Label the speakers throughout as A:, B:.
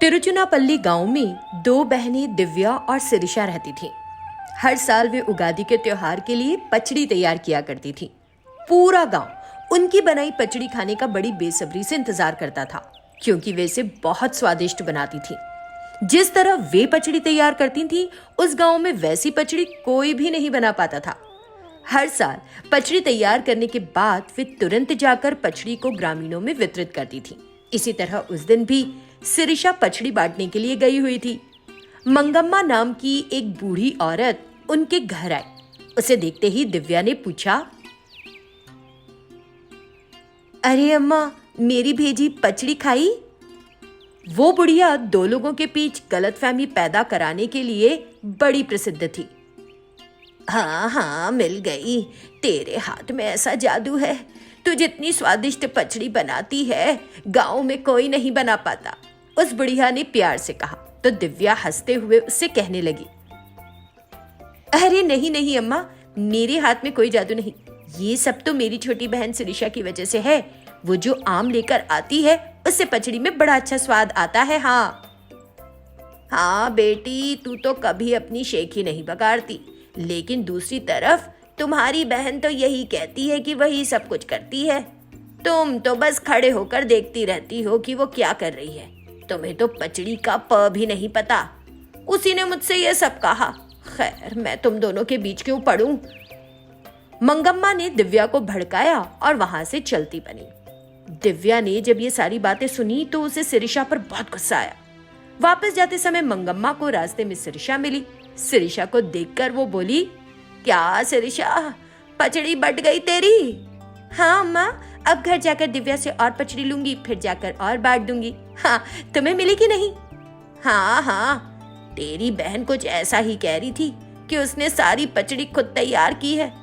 A: तिरुचुनापल्ली गांव में दो बहनें दिव्या और सिरिशा रहती थीं। हर साल वे उगादि के त्योहार के लिए पचड़ी तैयार किया करती थीं। पूरा गांव उनकी बनाई पचड़ी खाने का बड़ी बेसब्री से इंतजार करता था, क्योंकि वे इसे बहुत स्वादिष्ट बनाती थीं। जिस तरह वे पचड़ी तैयार करती थीं, उस गांव में वैसी पचड़ी कोई भी नहीं बना पाता था। हर साल पचड़ी तैयार करने के बाद वे तुरंत जाकर पचड़ी को ग्रामीणों में वितरित करती थीं। इसी तरह उस दिन भी सिरिशा पचड़ी बांटने के लिए गई हुई थी। मंगम्मा नाम की एक बूढ़ी औरत उनके घर आई। उसे देखते ही दिव्या ने पूछा, अरे अम्मा, मेरी भेजी पचड़ी खाई? वो बुढ़िया दो लोगों के बीच गलतफहमी पैदा कराने के लिए बड़ी प्रसिद्ध थी। हाँ हाँ, मिल गई। तेरे हाथ में ऐसा जादू है, तू जितनी स्वादिष्ट पचड़ी बनाती है गांव में कोई नहीं बना पाता, उस बुढ़िया ने प्यार से कहा। तो दिव्या हंसते हुए उससे कहने लगी, अरे नहीं नहीं अम्मा, मेरे हाथ में कोई जादू नहीं, ये सब तो मेरी छोटी बहन सिरिशा की वजह से है। वो जो आम लेकर आती है उससे पचड़ी में बड़ा अच्छा स्वाद आता है। हाँ बेटी, तू तो कभी अपनी शेखी नहीं बगाड़ती, लेकिन दूसरी तरफ तुम्हारी बहन तो यही कहती है कि वही सब कुछ करती है। तुम तो बस खड़े होकर देखती रहती हो कि वो क्या कर रही है। तुम्हें तो पचड़ी का प भी नहीं पता। उसी ने मुझसे ये सब कहा। खैर, मैं तुम दोनों के बीच क्यों पड़ूं? मंगम्मा ने दिव्या को भड़काया और वहां से चलती बनी। दिव्या ने जब ये सारी बातें सुनी तो उसे सिरिशा पर बहुत गुस्सा आया। वापस जाते समय मंगम्मा को रास्ते में सिरिशा मिली। सिरिशा को देखकर वो बोली, क्या सिरिशा, पचड़ी बट गई तेरी? हाँ अम्मा, अब घर जाकर दिव्या से और पचड़ी लूंगी, फिर जाकर और बांट दूंगी। हाँ, तुम्हें मिली कि नहीं? हाँ, तेरी बहन कुछ ऐसा ही कह रही थी कि उसने सारी पचड़ी खुद तैयार की है,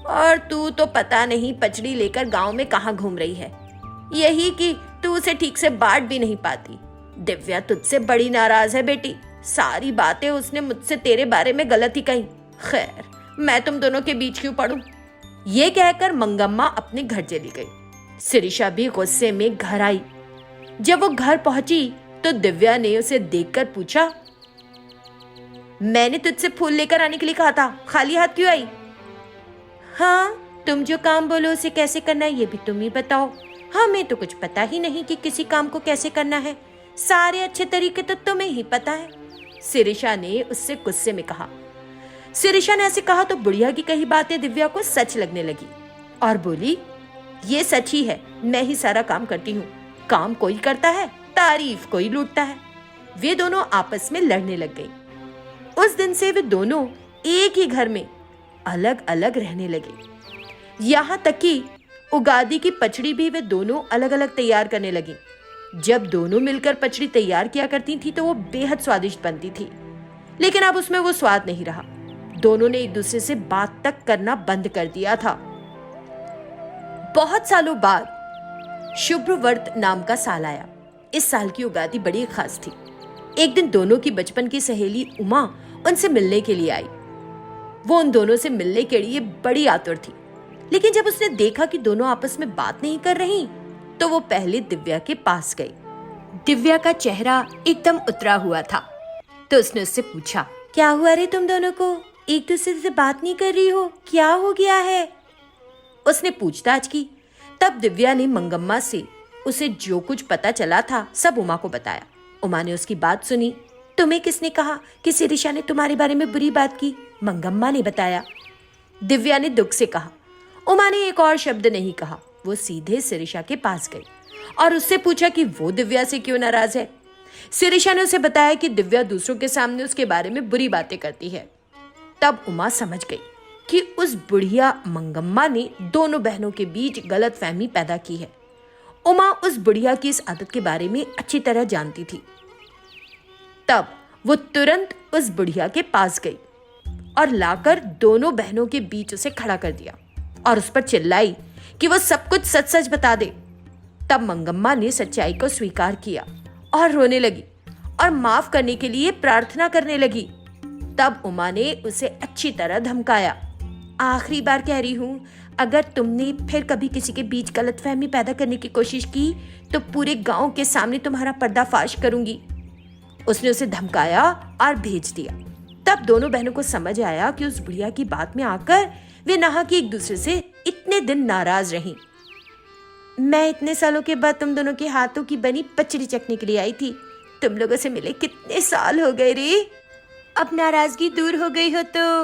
A: और तू तो पता नहीं पचड़ी लेकर गांव में कहाँ घूम रही है। यही कि तू उसे ठीक से बांट भी नहीं पाती। दिव्या तुझसे बड़ी नाराज है बेटी, सारी बातें उसने मुझसे तेरे बारे में गलत ही कही। खैर, मैं तुम दोनों के बीच क्यों पड़ूं? ये कहकर मंगम्मा अपने घर चली गई। सिरिशा भी गुस्से में घर आई। जब वो घर पहुंची तो दिव्या ने उसे देखकर पूछा, मैंने तुझसे फूल लेकर आने के लिए कहा था, खाली हाथ क्यों आई? हाँ, तुम जो काम बोलो उसे कैसे करना है ये भी तुम ही बताओ। हमें तो कुछ पता ही नहीं कि किसी काम को कैसे करना है। सारे अच्छे तरीके तो तुम्हें ही पता है, सिरिशा ने उससे गुस्से में कहा। सिरिशा ने ऐसे कहा तो बुढ़िया की कही बातें दिव्या को सच लगने लगी और बोली, ये सच ही है, मैं ही सारा काम करती हूँ। काम कोई करता है, तारीफ कोई लूटता है। वे दोनों आपस में लड़ने लग गई। उस दिन से वे दोनों एक ही घर में अलग अलग रहने लगे। यहाँ तक कि उगादि की पचड़ी भी वे दोनों अलग अलग तैयार करने लगी। जब दोनों मिलकर पचड़ी तैयार किया करती थी तो वो बेहद स्वादिष्ट बनती थी, लेकिन अब उसमें वो स्वाद नहीं रहा। दोनों ने एक दूसरे से बात तक करना बंद कर दिया था। बहुत सालों बाद शुभ्रवर्त नाम का साल आया। इस साल की उगादि बड़ी खास थी। एक दिन दोनों की बचपन की सहेली उमा उनसे मिलने के लिए आई। वो उन दोनों से मिलने के लिए बड़ी आतुर थी, लेकिन जब उसने देखा कि दोनों आपस में बात नहीं कर रही तो वो पहले दिव्या के पास गई। दिव्या का चेहरा एकदम उतरा हुआ था, तो उसने उससे पूछा, क्या हुआ रे तुम दोनों को? एक दूसरे से बात नहीं कर रही हो, क्या हो गया है? उसने पूछताछ की। तब दिव्या ने मंगम्मा से उसे जो कुछ पता चला था सब उमा को बताया। उमा ने उसकी बात सुनी। तुम्हें किसने कहा कि सिरिशा ने तुम्हारे बारे में बुरी बात की? मंगम्मा ने बताया। दिव्या ने दुख से कहा। उमा ने एक और शब्द नहीं कहा। वो सीधे सिरिशा के पास गई और उससे पूछा कि वो दिव्या से क्यों नाराज है। सिरिशा ने उसे बताया कि दिव्या दूसरों के सामने उसके बारे में बुरी बातें करती है। तब उमा समझ गई कि उस बुढ़िया मंगम्मा ने दोनों बहनों के बीच गलतफहमी पैदा की है। उमा उस बुढ़िया की इस आदत के बारे में अच्छी तरह जानती थी। तब वो तुरंत उस बुढ़िया के पास गई और लाकर दोनों बहनों के बीच उसे खड़ा कर दिया और उस पर चिल्लाई कि वो सब कुछ सच सच बता दे। तब मंगम्मा ने सच्चाई को स्वीकार किया और रोने लगी और माफ करने के लिए प्रार्थना करने लगी। तब उमा ने उसे अच्छी तरह धमकाया। आखिरी बार कह रही हूँ, अगर तुमने फिर कभी किसी के बीच गलतफहमी पैदा करने की कोशिश की तो पूरे गांव के सामने तुम्हारा पर्दाफाश करूंगी। उसने उसे धमकाया और भेज दिया। तब दोनों बहनों को समझ आया कि उस बुढ़िया की बात में आकर वे नहा के एक दूसरे से इतने दिन नाराज रहीं। मैं इतने सालों के बाद तुम दोनों के हाथों की बनी पचड़ी चखने के लिए आई थी। तुम लोगों से मिले कितने साल हो गए रे। अब नाराजगी दूर हो गई हो तो।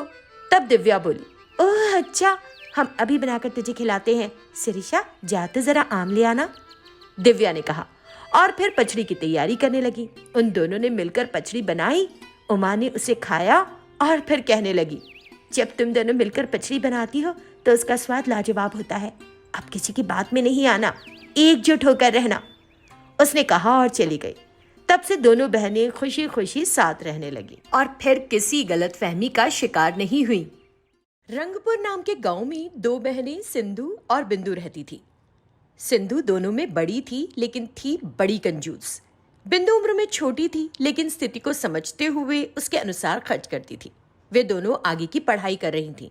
A: तब दिव्या बोली, ओह अच्छा, हम अभी बनाकर तुझे खिलाते हैं। शिरीषा जा तो जरा आम ले आना, दिव्या ने कहा और फिर पचड़ी की तैयारी करने लगी। उन दोनों ने मिलकर पचड़ी बनाई। उमा ने उसे खाया और फिर कहने लगी, जब तुम दोनों मिलकर पचड़ी बनाती हो तो उसका स्वाद लाजवाब होता है। अब किसी की बात में नहीं आना, एकजुट होकर रहना, उसने कहा और चली गई। तब से दोनों बहनें खुशी खुशी साथ रहने लगी और फिर किसी गलतफहमी का शिकार नहीं हुई। रंगपुर नाम के गांव में दो बहनें सिंधु और बिंदु रहती थी। सिंधु दोनों में बड़ी थी लेकिन थी बड़ी कंजूस। बिंदु उम्र में छोटी थी लेकिन स्थिति को समझते हुए उसके अनुसार खर्च करती थी। वे दोनों आगे की पढ़ाई कर रही थीं।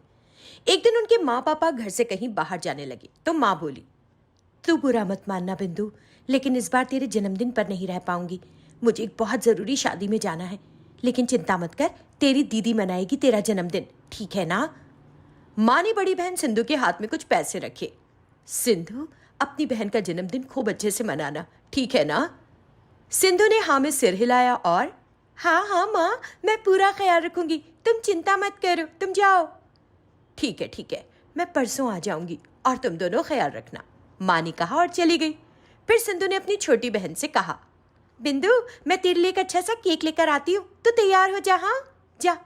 A: एक दिन उनके माँ पापा घर से कहीं बाहर जाने लगे तो माँ बोली, तू बुरा मत मानना बिंदु, लेकिन इस बार तेरे जन्मदिन पर नहीं रह पाऊंगी। मुझे एक बहुत जरूरी शादी में जाना है, लेकिन चिंता मत कर, तेरी दीदी मनाएगी तेरा जन्मदिन, ठीक है ना। माँ ने बड़ी बहन सिंधु के हाथ में कुछ पैसे रखे। सिंधु, अपनी बहन का जन्मदिन खूब अच्छे से मनाना, ठीक है ना। सिंधु ने हाँ में सिर हिलाया और हाँ हाँ माँ, मैं पूरा ख्याल रखूंगी, तुम चिंता मत करो, तुम जाओ। ठीक है, मैं परसों आ जाऊंगी और तुम दोनों ख्याल रखना, माँ ने कहा और चली गई। फिर सिंधु ने अपनी छोटी बहन से कहा, बिंदु, मैं तेरे लिए एक अच्छा सा केक लेकर आती हूँ, तो तैयार हो जा। हाँ जा।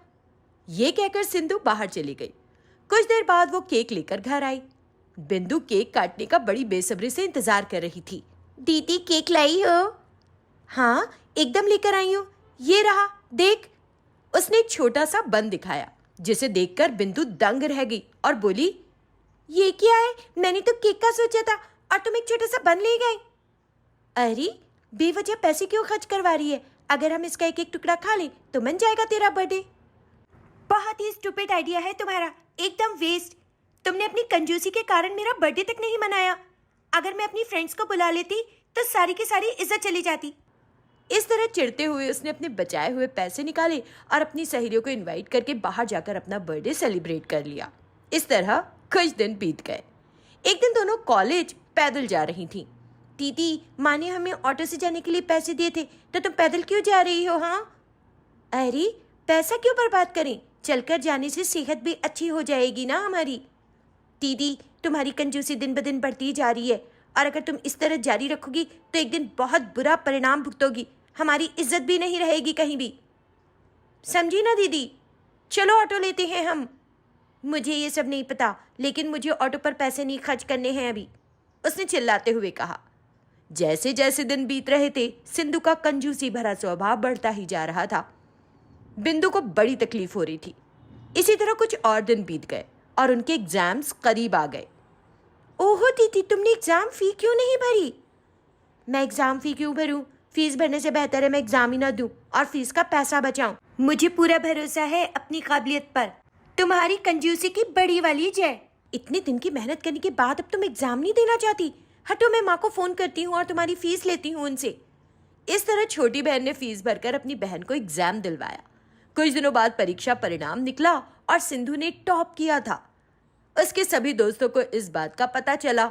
A: ये कहकर सिंधु बाहर चली गई। कुछ देर बाद वो केक लेकर घर आई। बिंदु केक काटने का बड़ी बेसब्री से इंतजार कर रही थी। दीदी केक लाई हो? हाँ एकदम लेकर आई हूँ, ये रहा देख। उसने एक छोटा सा बन दिखाया जिसे देखकर बिंदु दंग रह गई और बोली, ये क्या है? मैंने तो केक का सोचा था और तुम एक छोटा सा बन ले गए। अरे बेवजह पैसे क्यों खर्च करवा रही है? अगर हम इसका एक एक टुकड़ा खा लें तो मन जाएगा तेरा बर्थडे। बहुत ही स्टूपिड आइडिया है तुम्हारा, एकदम वेस्ट। तुमने अपनी कंजूसी के कारण मेरा बर्थडे तक नहीं मनाया। अगर मैं अपनी फ्रेंड्स को बुला लेती तो सारी की सारी इज्जत चली जाती। इस तरह चिढ़ते हुए उसने अपने बचाए हुए पैसे निकाले और अपनी सहेलियों को इनवाइट करके बाहर जाकर अपना बर्थडे सेलिब्रेट कर लिया। इस तरह कुछ दिन बीत गए। एक दिन दोनों कॉलेज पैदल जा रही थीं। दीदी, माँ ने हमें ऑटो से जाने के लिए पैसे दिए थे, तो तुम पैदल क्यों जा रही हो? हाँ, अरे पैसा क्यों बर्बाद करें, चलकर जाने से सेहत भी अच्छी हो जाएगी ना हमारी। दीदी, तुम्हारी कंजूसी दिन ब दिन बढ़ती जा रही है और अगर तुम इस तरह जारी रखोगी तो एक दिन बहुत बुरा परिणाम भुगतोगी। हमारी इज्जत भी नहीं रहेगी कहीं भी, समझी ना दीदी। चलो ऑटो लेते हैं हम। मुझे ये सब नहीं पता, लेकिन मुझे ऑटो पर पैसे नहीं खर्च करने हैं अभी, उसने चिल्लाते हुए कहा। जैसे जैसे दिन बीत रहे थे सिंधु का कंजूसी भरा स्वभाव बढ़ता ही जा रहा था। बिंदु को बड़ी तकलीफ हो रही थी। इसी तरह कुछ और दिन बीत गए और उनके एग्जाम्स करीब आ गए। ओहो दीदी, तुमने एग्जाम फी क्यों नहीं भरी? मैं एग्जाम फी क्यों भरूं? फीस भरने से बेहतर है मैं एग्जाम ही ना दूं और फीस का पैसा बचाऊं। मुझे पूरा भरोसा है अपनी काबिलियत पर। तुम्हारी कंजूसी की बड़ी वाली जय। इतने दिन की मेहनत करने के बाद अब तुम एग्जाम नहीं देना चाहती? हटो, मैं माँ को फोन करती हूँ और तुम्हारी फीस लेती हूँ उनसे। इस तरह छोटी बहन ने फीस भरकर अपनी बहन को एग्जाम दिलवाया। कुछ दिनों बाद परीक्षा परिणाम निकला और सिंधु ने टॉप किया था। उसके सभी दोस्तों को इस बात का पता चला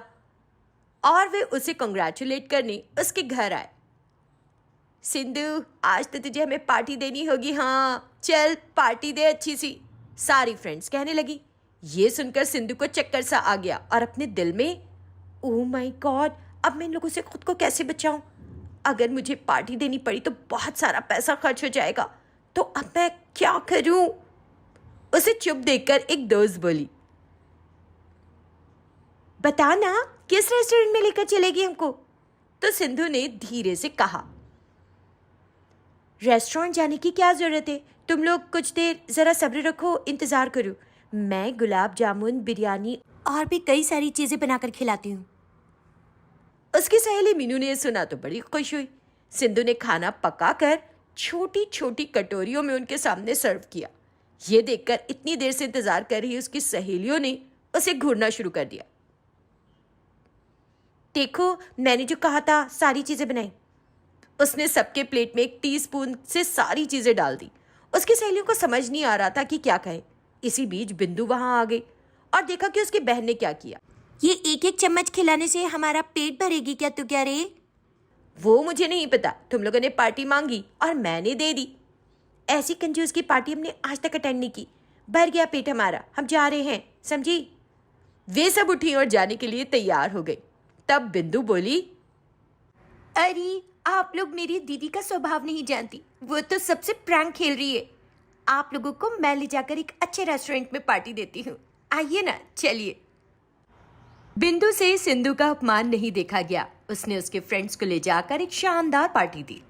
A: और वे उसे कंग्रेचुलेट करने उसके घर आए। सिंधु, आज तो तुझे हमें पार्टी देनी होगी। हाँ चल पार्टी दे अच्छी सी, सारी फ्रेंड्स कहने लगी। ये सुनकर सिंधु को चक्कर सा आ गया और अपने दिल में, ओह माय गॉड, अब मैं इन लोगों से खुद को कैसे बचाऊं? अगर मुझे पार्टी देनी पड़ी तो बहुत सारा पैसा खर्च हो जाएगा, तो अब मैं क्या करूं? उसे चुप देखकर एक दोस्त बोली, बता ना किस रेस्टोरेंट में लेकर चलेगी हमको? तो सिंधु ने धीरे से कहा, रेस्टोरेंट जाने की क्या जरूरत है, तुम लोग कुछ देर जरा सब्र रखो, इंतजार करो, मैं गुलाब जामुन, बिरयानी और भी कई सारी चीजें बनाकर खिलाती हूँ। उसकी सहेली मीनू ने सुना तो बड़ी खुश हुई। सिंधु ने खाना पकाकर छोटी छोटी कटोरियों में उनके सामने सर्व किया। ये देखकर इतनी देर से इंतजार कर रही उसकी सहेलियों ने उसे घूरना शुरू कर दिया। देखो, मैंने जो कहा था सारी चीजें बनाई। उसने सबके प्लेट में 1 टीस्पून से सारी चीजें डाल दी। उसकी सहेलियों को समझ नहीं आ रहा था कि क्या कहे। इसी बीच बिंदु वहां आ गई और देखा कि उसकी बहन ने क्या किया।
B: ये 1-1 चम्मच खिलाने से हमारा पेट भरेगी क्या तू कह रही?
A: वो मुझे नहीं पता, तुम लोगों ने पार्टी मांगी और मैंने दे दी। ऐसी कंजूस की पार्टी हमने आज तक अटेंड नहीं की। भर गया पेट हमारा, हम जा रहे हैं, समझी? वे सब उठी और जाने के लिए तैयार हो गई। तब बिंदु बोली,
B: अरे आप लोग मेरी दीदी का स्वभाव नहीं जानती, वो तो सबसे प्रैंक खेल रही है। आप लोगों को मैं ले जाकर एक अच्छे रेस्टोरेंट में पार्टी देती हूँ, आइए ना, चलिए।
A: बिंदु से सिंधु का अपमान नहीं देखा गया। उसने उसके फ्रेंड्स को ले जाकर एक शानदार पार्टी दी।